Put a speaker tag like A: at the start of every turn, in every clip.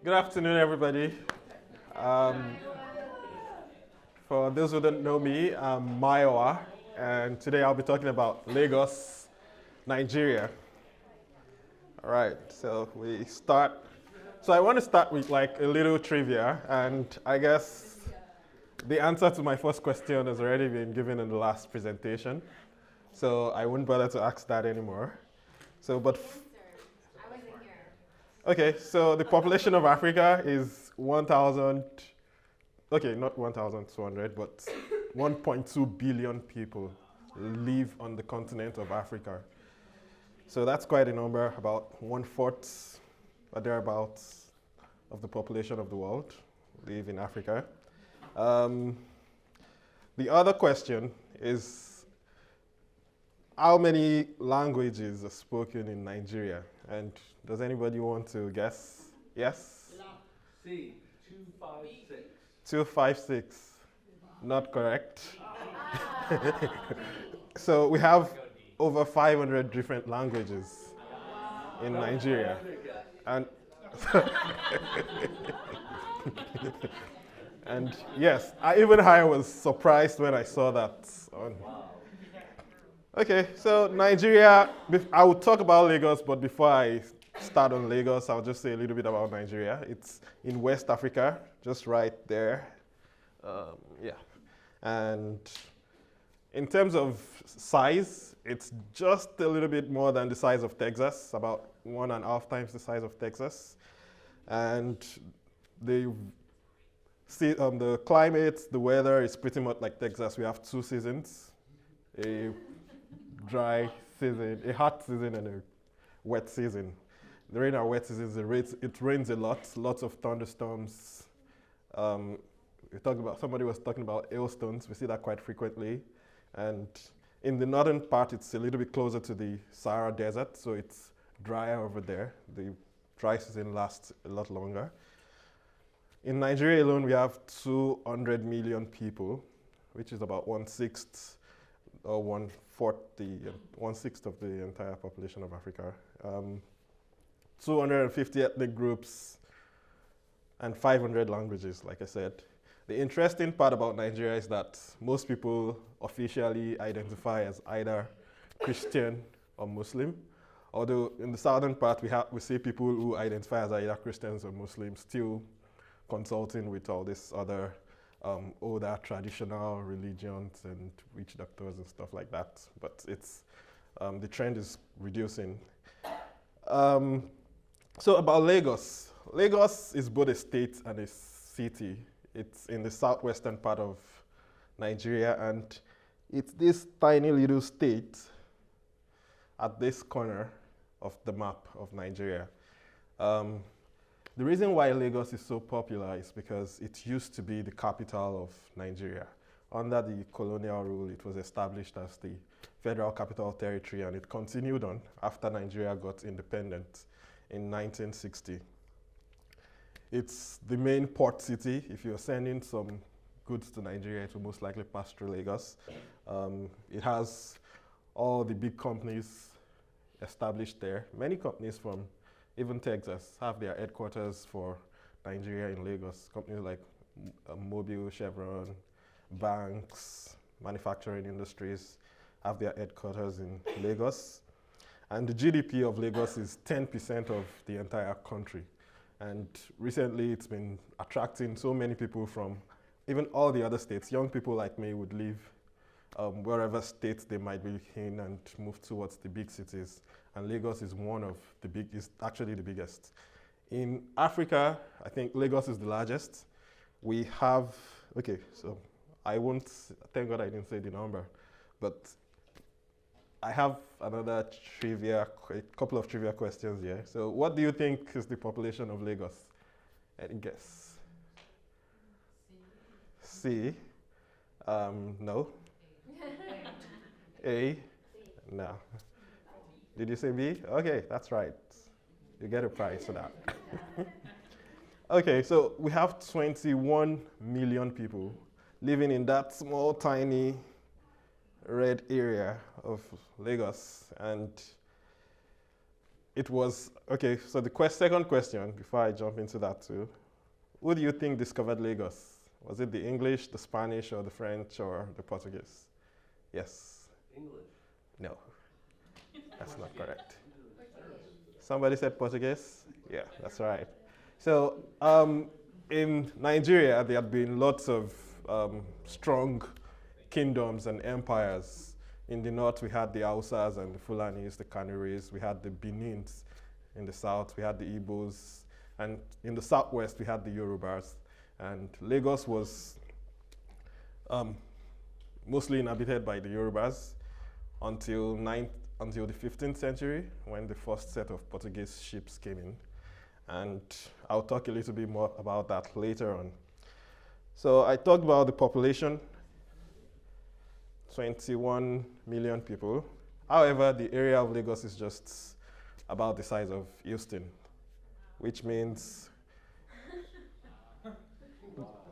A: Good afternoon, everybody. Um, for those who don't know me, I'm Mayowa, and today I'll be talking about Lagos, Nigeria. All right, so we start. So I want to start with like a little trivia, and I guess the answer to my first question has already been given in the last presentation, so I won't bother to ask that anymore. So, but okay, so the population of Africa is 1,000. Okay, not 1,200, but 1.2 billion people live on the continent of Africa. So that's quite a number, about one-fourth or thereabouts of the population of the world live in Africa. Um, the other question is, how many languages are spoken in Nigeria? And does anybody want to guess? Yes?
B: C, 256.
A: 256. Not correct. So we have over 500 different languages in Nigeria. And and yes, I was surprised when I saw that. Okay, so Nigeria, I will talk about Lagos, but before I start on Lagos, I'll just say a little bit about Nigeria. It's in West Africa, just right there. Yeah. And in terms of size, it's just a little bit more than the size of Texas, about 1.5 times the size of Texas. And the climate, the weather is pretty much like Texas. We have 2 seasons, a dry season, a hot season, and a wet season. During our wet seasons, it rains a lot, lots of thunderstorms. Somebody was talking about hailstones. We see that quite frequently. And in the northern part, it's a little bit closer to the Sahara Desert, so it's drier over there. The dry season lasts a lot longer. In Nigeria alone, we have 200 million people, which is about 1/6 or 1/6 of the entire population of Africa. 250 ethnic groups and 500 languages, like I said. The interesting part about Nigeria is that most people officially identify as either Christian or Muslim. Although in the southern part, we see people who identify as either Christians or Muslims still consulting with all these other older traditional religions and witch doctors and stuff like that. But the trend is reducing. So about Lagos. Lagos is both a state and a city. It's in the southwestern part of Nigeria, and it's this tiny little state at this corner of the map of Nigeria. The reason why Lagos is so popular is because it used to be the capital of Nigeria. Under the colonial rule, it was established as the Federal Capital Territory, and it continued on after Nigeria got independent in 1960. It's the main port city. If you're sending some goods to Nigeria, it will most likely pass through Lagos. It has all the big companies established there. Many companies from even Texas have their headquarters for Nigeria in Lagos. Companies like Mobile, Chevron, banks, manufacturing industries have their headquarters in Lagos. And the GDP of Lagos is 10% of the entire country. And recently it's been attracting so many people from even all the other states. Young people like me would leave wherever states they might be in and move towards the big cities. And Lagos is actually the biggest. In Africa, I think Lagos is the largest. We have, okay, so thank God I didn't say the number, but I have a couple of trivia questions here. So what do you think is the population of Lagos? Any guess? C. No. A. No. Did you say B? Okay, that's right. You get a prize for that. Okay, so we have 21 million people living in that small, tiny red area of Lagos. And it was, okay, so the second question, before I jump into that too, who do you think discovered Lagos? Was it the English, the Spanish, or the French, or the Portuguese? Yes.
B: English.
A: No, that's not correct. Somebody said Portuguese? Yeah, that's right. So in Nigeria, there had been lots of strong kingdoms and empires. In the north, we had the Hausas and the Fulanis, the Kanaris. We had the Benins in the south. We had the Igbos. And in the southwest, we had the Yorubas. And Lagos was mostly inhabited by the Yorubas until the 15th century, when the first set of Portuguese ships came in. And I'll talk a little bit more about that later on. So I talked about the population, 21 million people. However, the area of Lagos is just about the size of Houston, which means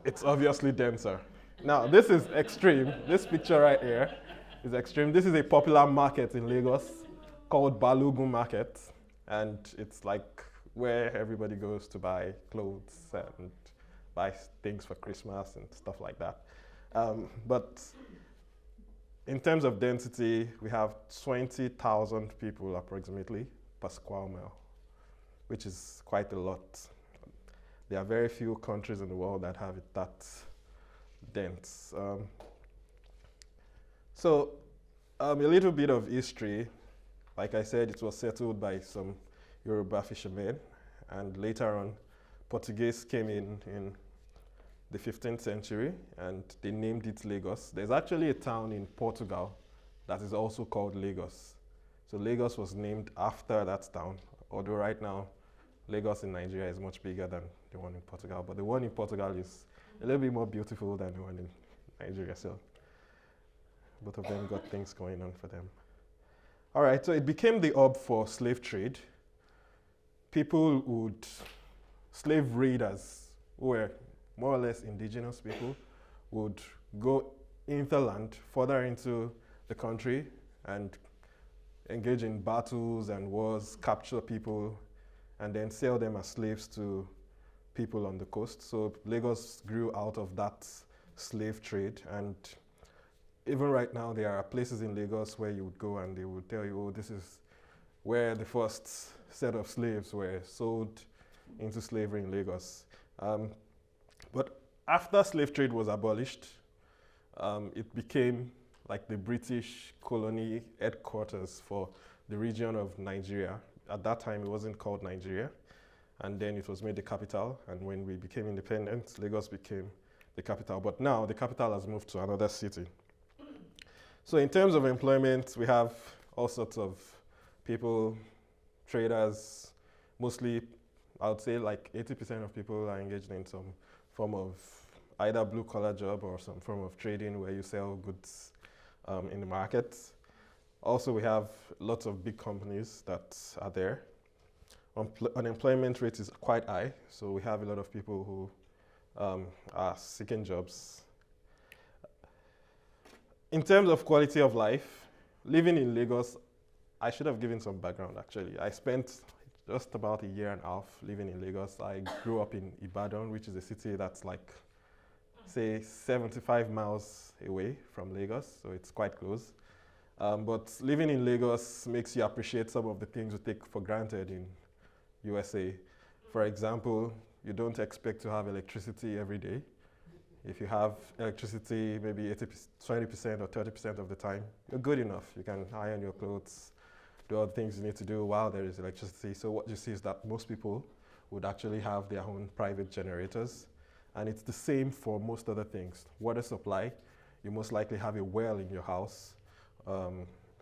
A: it's obviously denser. Now, this is extreme. This picture right here is extreme. This is a popular market in Lagos called Balogun Market, and it's like where everybody goes to buy clothes and buy things for Christmas and stuff like that. But in terms of density, we have 20,000 people approximately per square mile, which is quite a lot. There are very few countries in the world that have it that dense. A little bit of history. Like I said, it was settled by some Yoruba fishermen, and later on, Portuguese came in the 15th century, and they named it Lagos. There's actually a town in Portugal that is also called Lagos. So Lagos was named after that town, although right now, Lagos in Nigeria is much bigger than the one in Portugal, but the one in Portugal is a little bit more beautiful than the one in Nigeria, so both of them got things going on for them. All right, so it became the hub for slave trade. Slave raiders, who were more or less indigenous people, would go interland, further into the country, and engage in battles and wars, capture people, and then sell them as slaves to people on the coast. So Lagos grew out of that slave trade, and even right now there are places in Lagos where you would go and they would tell you, oh, this is where the first set of slaves were sold into slavery in Lagos. But after slave trade was abolished, it became like the British colony headquarters for the region of Nigeria. At that time, it wasn't called Nigeria. And then it was made the capital. And when we became independent, Lagos became the capital. But now the capital has moved to another city. So in terms of employment, we have all sorts of people, traders, mostly, I would say like 80% of people are engaged in some form of either blue-collar job or some form of trading where you sell goods in the market. Also, we have lots of big companies that are there. Unemployment rate is quite high, so we have a lot of people who are seeking jobs. In terms of quality of life, living in Lagos, I should have given some background actually. I spent just about a year and a half living in Lagos. I grew up in Ibadan, which is a city that's like, say, 75 miles away from Lagos, so it's quite close. But living in Lagos makes you appreciate some of the things we take for granted in USA. For example, you don't expect to have electricity every day. If you have electricity maybe 20% or 30% of the time, you're good enough. You can iron your clothes, do all the things you need to do while there is electricity. So what you see is that most people would actually have their own private generators. And it's the same for most other things. Water supply, you most likely have a well in your house.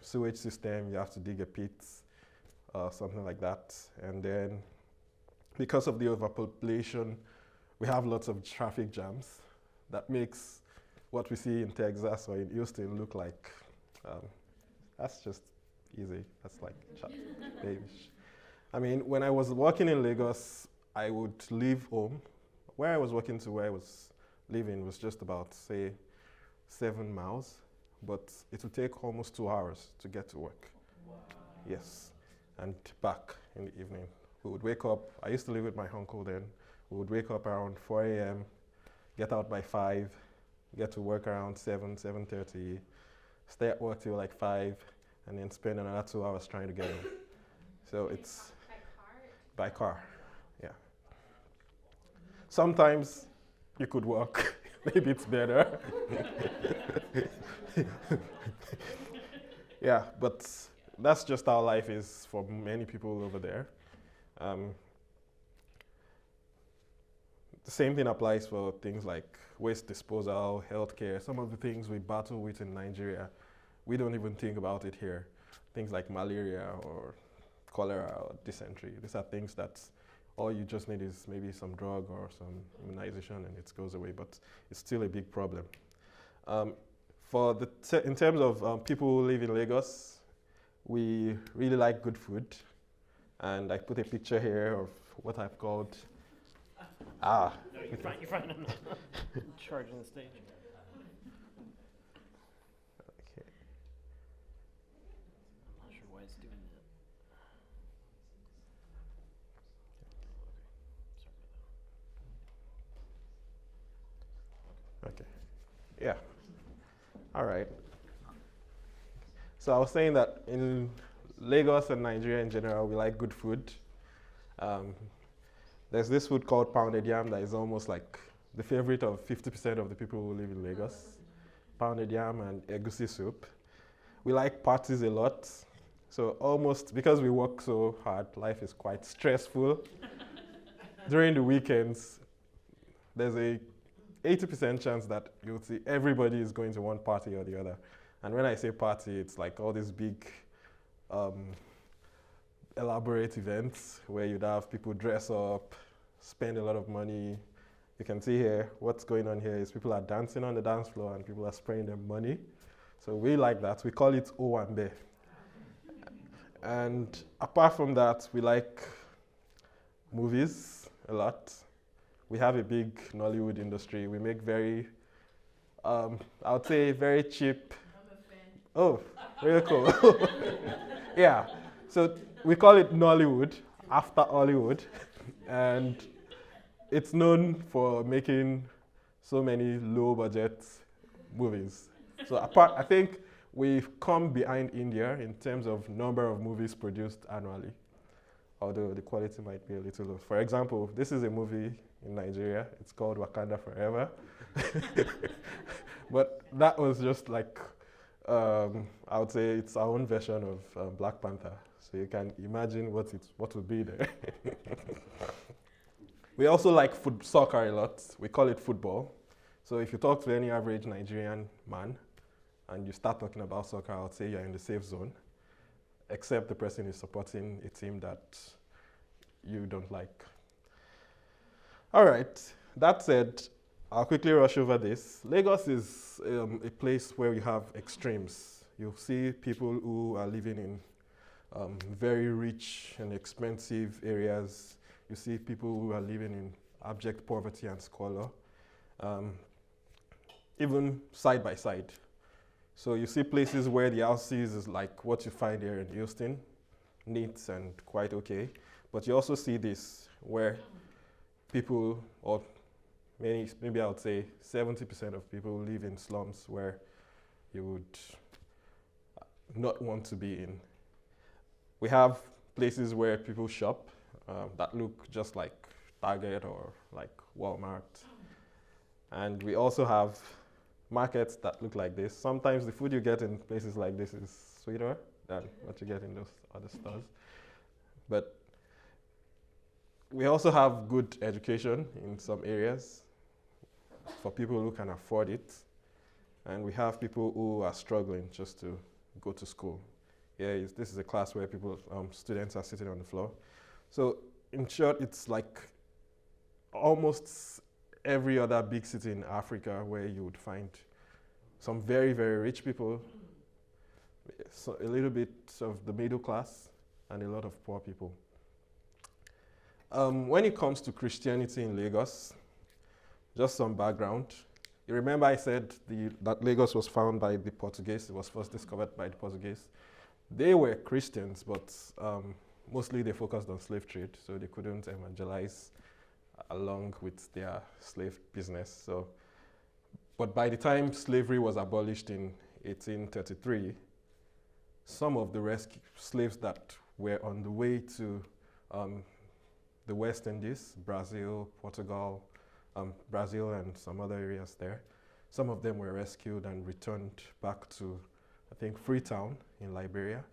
A: Sewage system, you have to dig a pit, something like that. And then because of the overpopulation, we have lots of traffic jams. That makes what we see in Texas or in Houston look like, that's just easy. That's like babish. I mean, when I was working in Lagos, I would leave home. Where I was working to where I was living was just about, say, 7 miles, but it would take almost 2 hours to get to work. Wow. Yes. and back in the evening. We would wake up, I used to live with my uncle then. We would wake up around 4 a.m., get out by 5, get to work around 7, 7:30, stay at work till like 5, and then spend another 2 hours trying to get home. So it's by car, yeah. Sometimes you could walk, maybe it's better. Yeah, but that's just how life is for many people over there. The same thing applies for things like waste disposal, healthcare, some of the things we battle with in Nigeria. We don't even think about it here. Things like malaria or cholera or dysentery. These are things that all you just need is maybe some drug or some immunization and it goes away, but it's still a big problem. In terms of people who live in Lagos, we really like good food. And I put a picture here of what I've called
C: No, you're fine. I'm not charging the stage.
A: Okay.
C: I'm not sure why it's doing that.
A: Okay. Yeah. All right. So I was saying that in Lagos and Nigeria in general, we like good food. There's this food called pounded yam that is almost like the favorite of 50% of the people who live in Lagos. Pounded yam and egusi soup. We like parties a lot. So almost, because we work so hard, life is quite stressful. During the weekends, there's a 80% chance that you'll see everybody is going to one party or the other. And when I say party, it's like all these big elaborate events where you'd have people dress up, spend a lot of money. You can see here, what's going on here is people are dancing on the dance floor and people are spraying them money. So we like that. We call it Owambe. And apart from that, we like movies a lot. We have a big Nollywood industry. We make very, I would say very cheap. I'm a fan. Oh, really cool. Yeah. So we call it Nollywood, after Hollywood. And it's known for making so many low budget movies. So I think we've come behind India in terms of number of movies produced annually, although the quality might be a little low. For example, this is a movie in Nigeria. It's called Wakanda Forever. But that was just like, I would say it's our own version of Black Panther. So you can imagine what would be there. We also like soccer a lot. We call it football. So if you talk to any average Nigerian man and you start talking about soccer, I would say you're in the safe zone, except the person is supporting a team that you don't like. All right, that said, I'll quickly rush over this. Lagos is a place where you have extremes. You'll see people who are living in very rich and expensive areas. You see people who are living in abject poverty and squalor, even side by side. So you see places where the houses is like what you find here in Houston, neat and quite okay. But you also see this where people, or maybe I would say 70% of people live in slums where you would not want to be in. We have places where people shop that look just like Target or like Walmart. And we also have markets that look like this. Sometimes the food you get in places like this is sweeter than what you get in those other stores. But we also have good education in some areas for people who can afford it. And we have people who are struggling just to go to school. This is a class where students are sitting on the floor. So in short, it's like almost every other big city in Africa where you would find some very, very rich people, so a little bit of the middle class, and a lot of poor people. When it comes to Christianity in Lagos, just some background. You remember I said that Lagos was found by the Portuguese. It was first discovered by the Portuguese. They were Christians, but mostly they focused on slave trade, so they couldn't evangelize along with their slave business. So, but by the time slavery was abolished in 1833, some of the rescue slaves that were on the way to the West Indies, Brazil, Portugal, Brazil and some other areas there, some of them were rescued and returned back to, I think, Freetown in Liberia,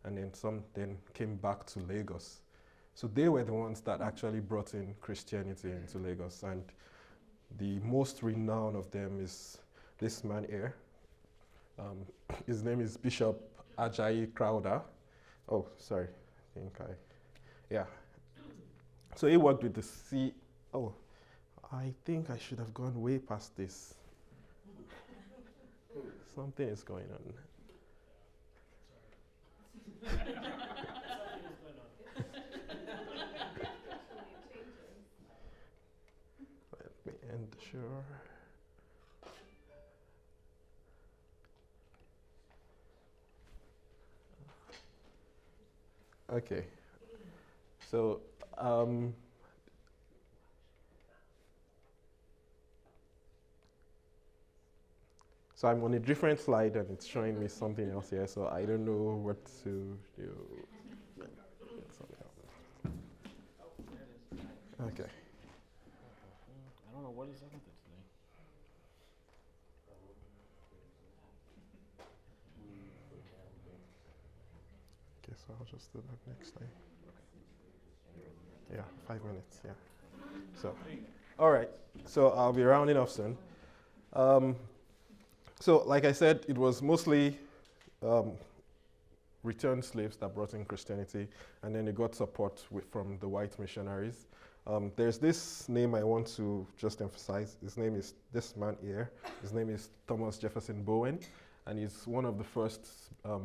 A: and then some then came back to Lagos. So they were the ones that actually brought in Christianity into Lagos, and the most renowned of them is this man here. His name is Bishop Ajayi Crowther. Oh, sorry, yeah. So he worked with the Oh, I think I should have gone way past this. Something is going on. Let me end sure. Okay. So so I'm on a different slide and it's showing me something else here, so I don't know what to do. Okay.
C: I don't know what is up with it today.
A: Okay, so I'll just do that next time. Yeah, 5 minutes, yeah. So, all right, so I'll be rounding off soon. So, like I said, it was mostly returned slaves that brought in Christianity, and then they got support from the white missionaries. There's this name I want to just emphasize. His name is this man here. His name is Thomas Jefferson Bowen, and he's one of the first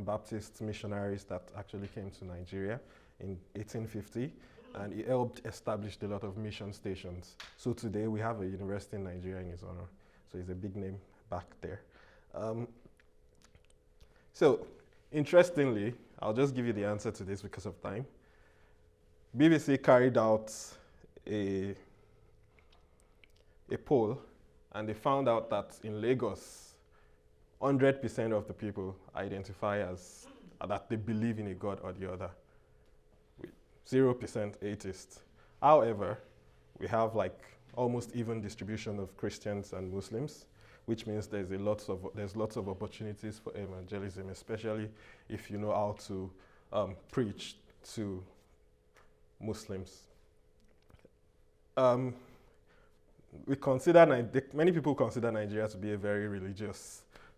A: Baptist missionaries that actually came to Nigeria in 1850, and he helped establish a lot of mission stations. So today we have a university in Nigeria in his honor. So he's a big name back there. So interestingly, I'll just give you the answer to this because of time. BBC carried out a poll, and they found out that in Lagos, 100% of the people identify as that they believe in a God or the other, with 0% atheist. However, we have like almost even distribution of Christians and Muslims, which means there's lots of opportunities for evangelism, especially if you know how to preach to Muslims. Many people consider Nigeria to be a very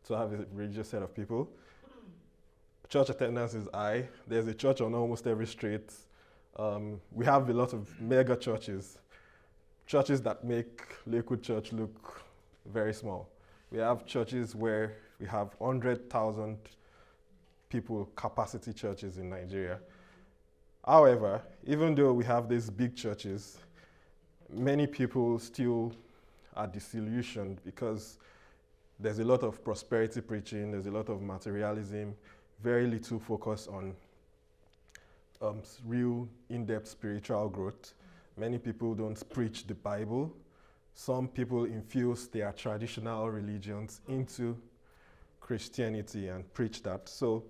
A: to have a religious set of people. Church attendance is high. There's a church on almost every street. We have a lot of mega churches that make Lakewood Church look very small. We have churches where we have 100,000 people capacity churches in Nigeria. However, even though we have these big churches, many people still are disillusioned because there's a lot of prosperity preaching, there's a lot of materialism, very little focus on real in-depth spiritual growth. Many people don't preach the Bible. Some people infuse their traditional religions into Christianity and preach that. So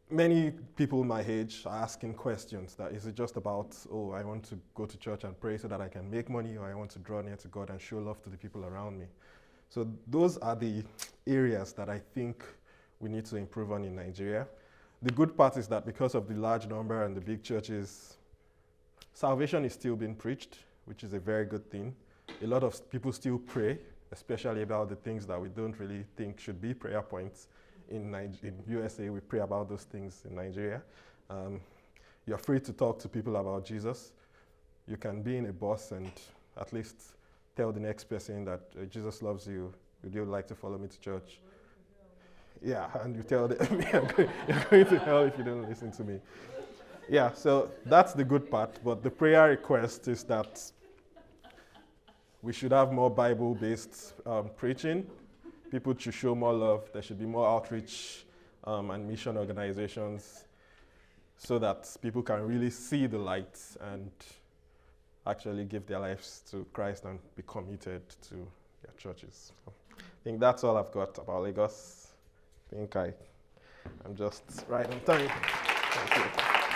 A: many people my age are asking questions that is it just about, oh, I want to go to church and pray so that I can make money, or I want to draw near to God and show love to the people around me. So those are the areas that I think we need to improve on in Nigeria. The good part is that because of the large number and the big churches, salvation is still being preached, which is a very good thing. A lot of people still pray, especially about the things that we don't really think should be prayer points. In USA, we pray about those things. In Nigeria, you're free to talk to people about Jesus. You can be in a bus and at least tell the next person that Jesus loves you. Would you like to follow me to church? Yeah, and you tell them you're going to hell if you don't listen to me. Yeah, so that's the good part. But the prayer request is that we should have more Bible-based preaching. People should show more love. There should be more outreach and mission organizations so that people can really see the light and actually give their lives to Christ and be committed to their churches. So I think that's all I've got about Lagos. I think I'm just right on time. Thank you.